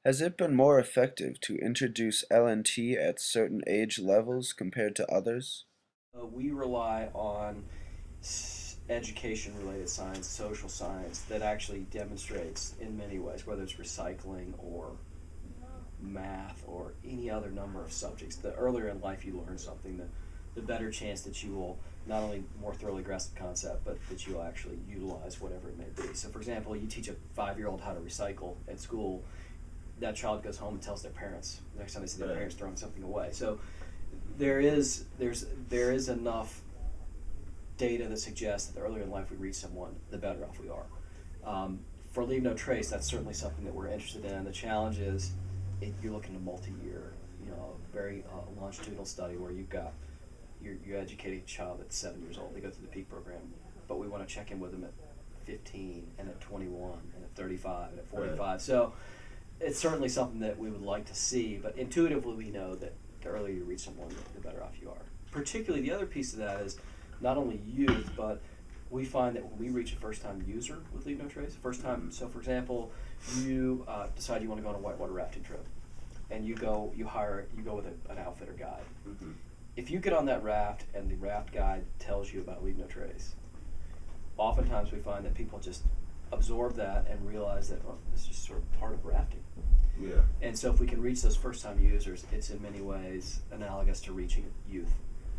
Has it been more effective to introduce LNT at certain age levels compared to others? We rely on education related science, social science, that actually demonstrates in many ways, whether it's recycling or math or any other number of subjects. The earlier in life you learn something, the better chance that you will not only more thoroughly grasp the concept, but that you'll actually utilize whatever it may be. So, for example, you teach a 5-year-old how to recycle at school, that child goes home and tells their parents the next time they see their parents throwing something away. So there is enough data that suggests that the earlier in life we reach someone, the better off we are. For Leave No Trace, that's certainly something that we're interested in. The challenge is you're looking at a multi-year, very longitudinal study where you're educating a child at 7 years old. They go through the peak program, but we want to check in with them at 15 and at 21 and at 35 and at 45. Right. So it's certainly something that we would like to see, but intuitively we know that the earlier you reach someone, the better off you are. Particularly, the other piece of that is not only youth, but we find that when we reach a first-time user with Leave No Trace, first time. So, for example, you decide you want to go on a whitewater rafting trip, and you go with an outfitter guide. Mm-hmm. If you get on that raft and the raft guide tells you about Leave No Trace, oftentimes we find that people just absorb that and realize that, well, this is just sort of part of rafting. Yeah. And so if we can reach those first-time users, it's in many ways analogous to reaching youth,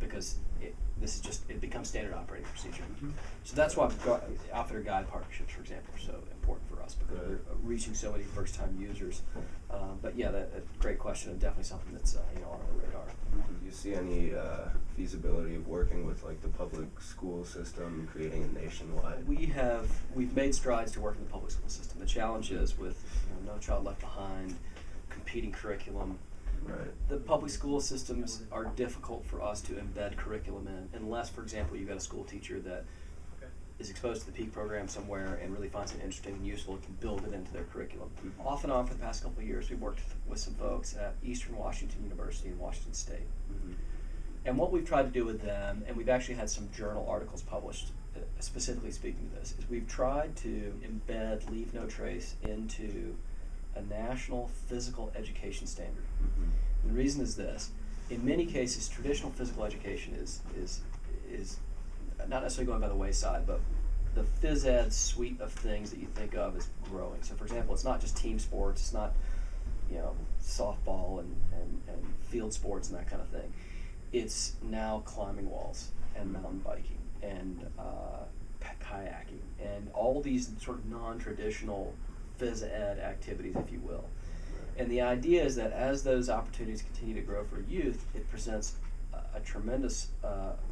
because it becomes standard operating procedure. Mm-hmm. So that's why outfitter guide partnerships, for example, are so important for us, because we're reaching so many first-time users. But yeah, that's a great question, and definitely something that's on our radar. Do you see any feasibility of working with like the public school system, creating a nationwide? We've made strides to work in the public school system. The challenge is with No Child Left Behind, competing curriculum. Right. The public school systems are difficult for us to embed curriculum in, unless, for example, you've got a school teacher that is exposed to the peak program somewhere and really finds it interesting and useful and can build it into their curriculum. Mm-hmm. Off and on for the past couple of years, we've worked with some folks at Eastern Washington University in Washington State. Mm-hmm. And what we've tried to do with them, and we've actually had some journal articles published specifically speaking to this, is we've tried to embed Leave No Trace into a national physical education standard. Mm-hmm. The reason is this: in many cases, traditional physical education is not necessarily going by the wayside, but the phys ed suite of things that you think of is growing. So, for example, it's not just team sports; it's not softball and field sports and that kind of thing. It's now climbing walls and mountain biking and kayaking and all these sort of non-traditional phys ed activities, if you will. And the idea is that as those opportunities continue to grow for youth, it presents a tremendous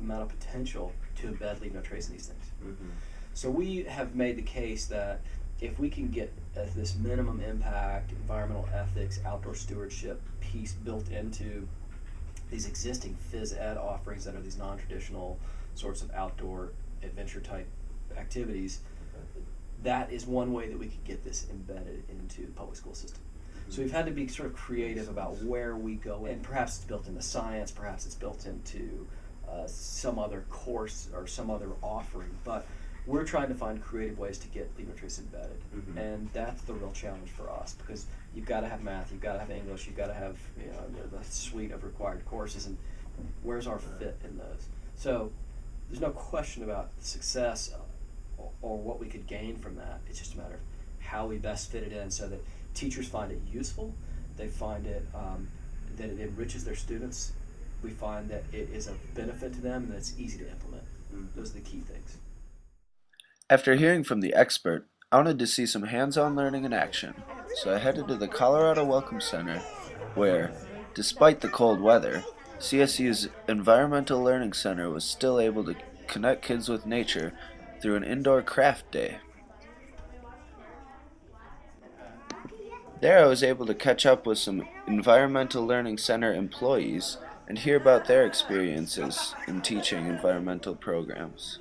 amount of potential to embed Leave No Trace in these things. Mm-hmm. So we have made the case that if we can get this minimum impact, environmental ethics, outdoor stewardship piece built into these existing phys ed offerings that are these non-traditional sorts of outdoor adventure type activities, that is one way that we could get this embedded into the public school system. Mm-hmm. So we've had to be sort of creative about where we go, and perhaps it's built into science, perhaps it's built into some other course or some other offering, but we're trying to find creative ways to get Leave No Trace embedded. Mm-hmm. And that's the real challenge for us, because you've got to have math, you've got to have English, you've got to have the suite of required courses, and where's our fit in those? So there's no question about success or what we could gain from that. It's just a matter of how we best fit it in so that teachers find it useful, they find it that it enriches their students, we find that it is a benefit to them, and that it's easy to implement. Those are the key things. After hearing from the expert, I wanted to see some hands-on learning in action, so I headed to the Colorado Welcome Center, where, despite the cold weather, CSU's Environmental Learning Center was still able to connect kids with nature through an indoor craft day. There I was able to catch up with some Environmental Learning Center employees and hear about their experiences in teaching environmental programs.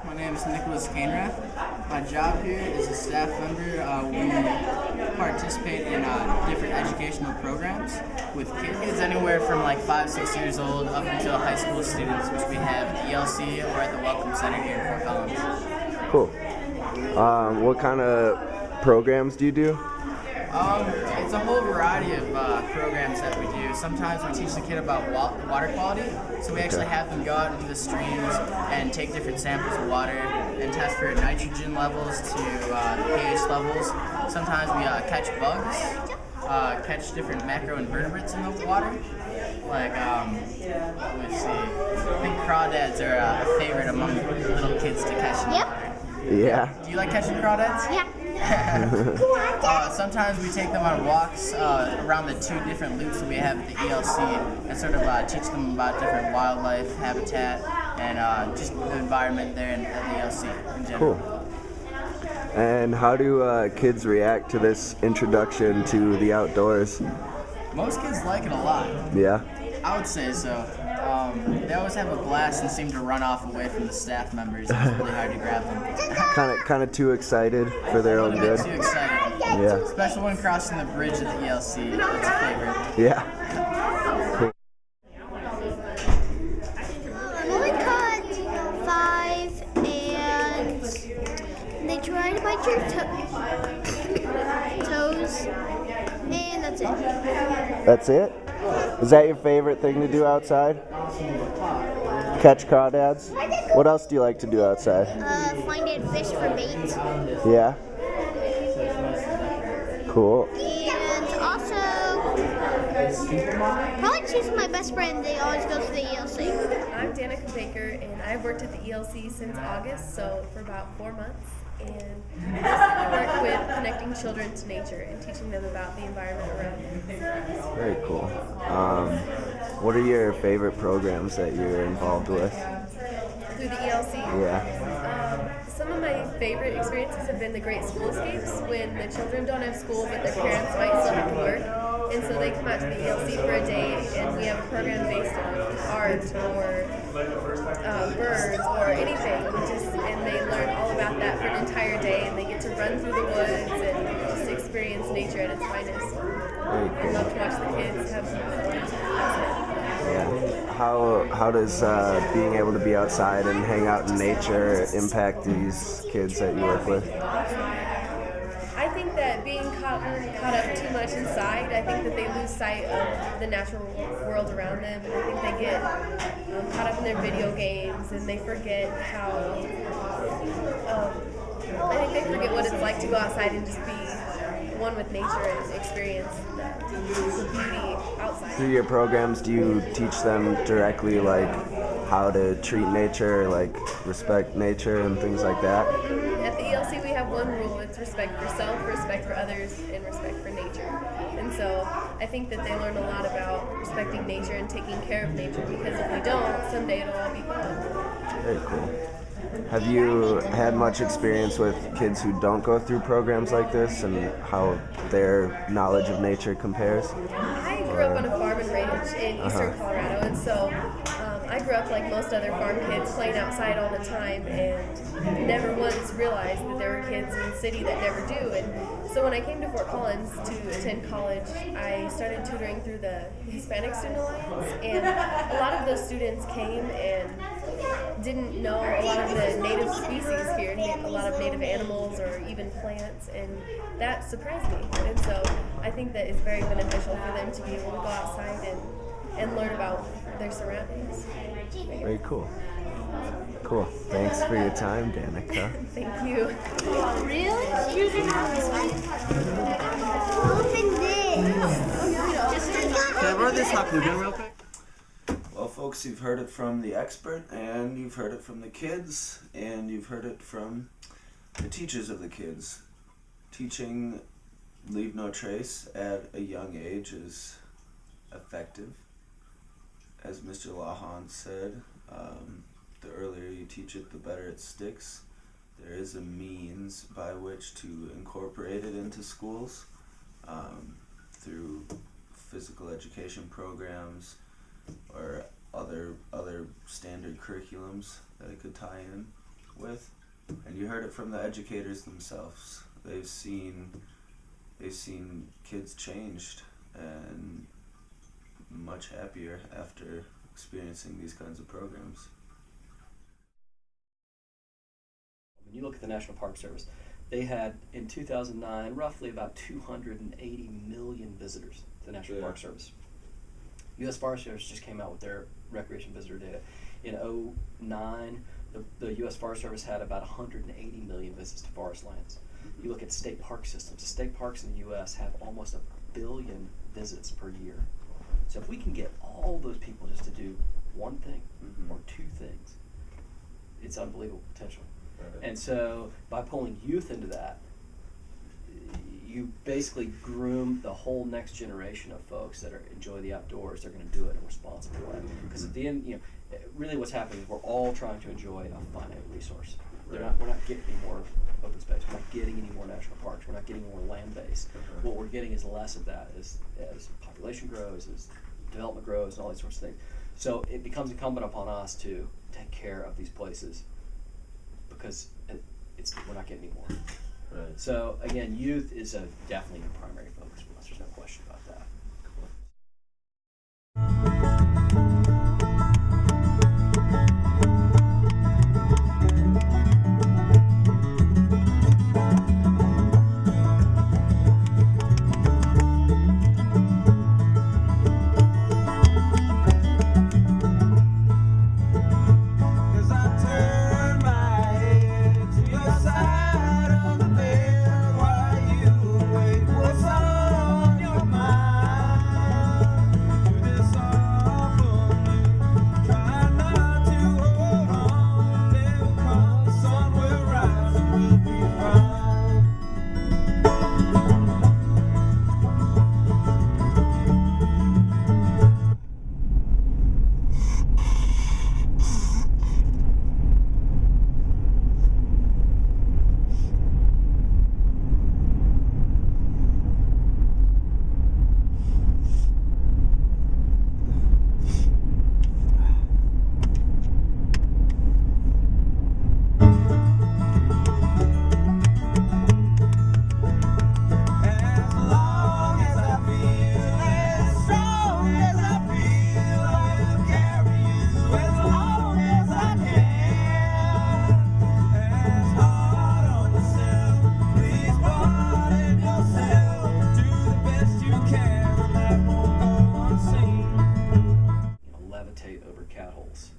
My name is Nicholas Cainrath. My job here is a staff member. We participate in different educational programs with kids anywhere from like 5-6 years old up until high school students, which we have at ELC or at the Welcome Center here in Fort Collins. Cool. What kind of programs do you do? It's a whole variety of programs that we do. Sometimes we teach the kid about water quality, so we actually have them go out into the streams and take different samples of water and test for nitrogen levels to pH levels. Sometimes we catch bugs, catch different macroinvertebrates in the water. Like, let's see, I think crawdads are a favorite among little kids to catch in the water. Yeah. Do you like catching crawdads? Yeah. Sometimes we take them on walks around the 2 different loops that we have at the ELC and sort of teach them about different wildlife habitat and just the environment there at the ELC in general. Cool. And how do kids react to this introduction to the outdoors? Most kids like it a lot. Yeah. I would say so. They always have a blast and seem to run off away from the staff members. It's really hard to grab them. Kind of too excited for their A own little good. bit too excited. Yeah. Especially when crossing the bridge at the ELC. That's a favorite. Yeah. Cool. I'm only caught 5, and they try to bite your toes, and that's it. That's it? Is that your favorite thing to do outside? Catch crawdads? What else do you like to do outside? Finding fish for bait, Yeah. Cool. and also probably choosing my best friend. They always go to the ELC. I'm Danica Baker, and I've worked at the ELC since August, so for about 4 months. And I work with connecting children to nature and teaching them about the environment around them. Very cool. What are your favorite programs that you're involved with? Through the ELC, Yeah. some of my favorite experiences have been the Great School Escapes, when the children don't have school but their parents might still have to work. And so they come out to the ELC for a day, and we have a program based on art or birds or anything. And they learn all about that for an entire day, and they get to run through the woods and just experience nature at its finest. Very I cool. love to watch the kids have fun. Yeah. How does being able to be outside and hang out in nature impact these kids that you work with? I think that being caught up too much inside, I think that they lose sight of the natural world around them, and I think they get caught up in their video games, and they forget how. I think they forget what it's like to go outside and just be one with nature and experience the beauty outside. Through your programs, do you teach them directly, like how to treat nature, like respect nature and things like that? At the ELC, we have one rule: it's respect for self, respect for others, and respect for nature. And so I think that they learn a lot about respecting nature and taking care of nature, because if we don't, someday it'll all be gone. Very cool. Have you had much experience with kids who don't go through programs like this, and how their knowledge of nature compares? I grew up on a farm and ranch in eastern Colorado, and so I grew up like most other farm kids, playing outside all the time, and never once realized that there were kids in the city that never do. And so when I came to Fort Collins to attend college, I started tutoring through the Hispanic Student Alliance, and a lot of those students came and didn't know a lot of the native species here, a lot of native animals or even plants, and that surprised me. And so I think that it's very beneficial for them to be able to go outside and learn about their surroundings. Very cool. Cool. Thanks for your time, Danica. Thank you. Really? Open this. Can I borrow this hot glue gun real quick? Well, folks, you've heard it from the expert, and you've heard it from the kids, and you've heard it from the teachers of the kids. Teaching Leave No Trace at a young age is effective. As Mr. Lahan said, the earlier you teach it, the better it sticks. There is a means by which to incorporate it into schools through physical education programs or other standard curriculums that it could tie in with. And you heard it from the educators themselves. They've seen kids changed and much happier after experiencing these kinds of programs. When you look at the National Park Service, they had in 2009 roughly about 280 million visitors to the National Park Service. U.S. Forest Service just came out with their recreation visitor data. In 2009, the U.S. Forest Service had about 180 million visits to forest lands. You look at state park systems. The state parks in the U.S. have almost 1 billion visits per year. So if we can get all those people just to do one thing or two things, it's unbelievable potential. Right. And so by pulling youth into that, you basically groom the whole next generation of folks that enjoy the outdoors. They're going to do it in a responsible way. Because at the end, really what's happening is we're all trying to enjoy a finite resource. We're not getting any more open space. We're not getting any more national parks. We're not getting more land base. What we're getting is less of that as population grows, as development grows, and all these sorts of things. So it becomes incumbent upon us to take care of these places because we're not getting any more. Right. So again, youth is definitely a primary focus for us. There's no question about that. Levitate over cat holes.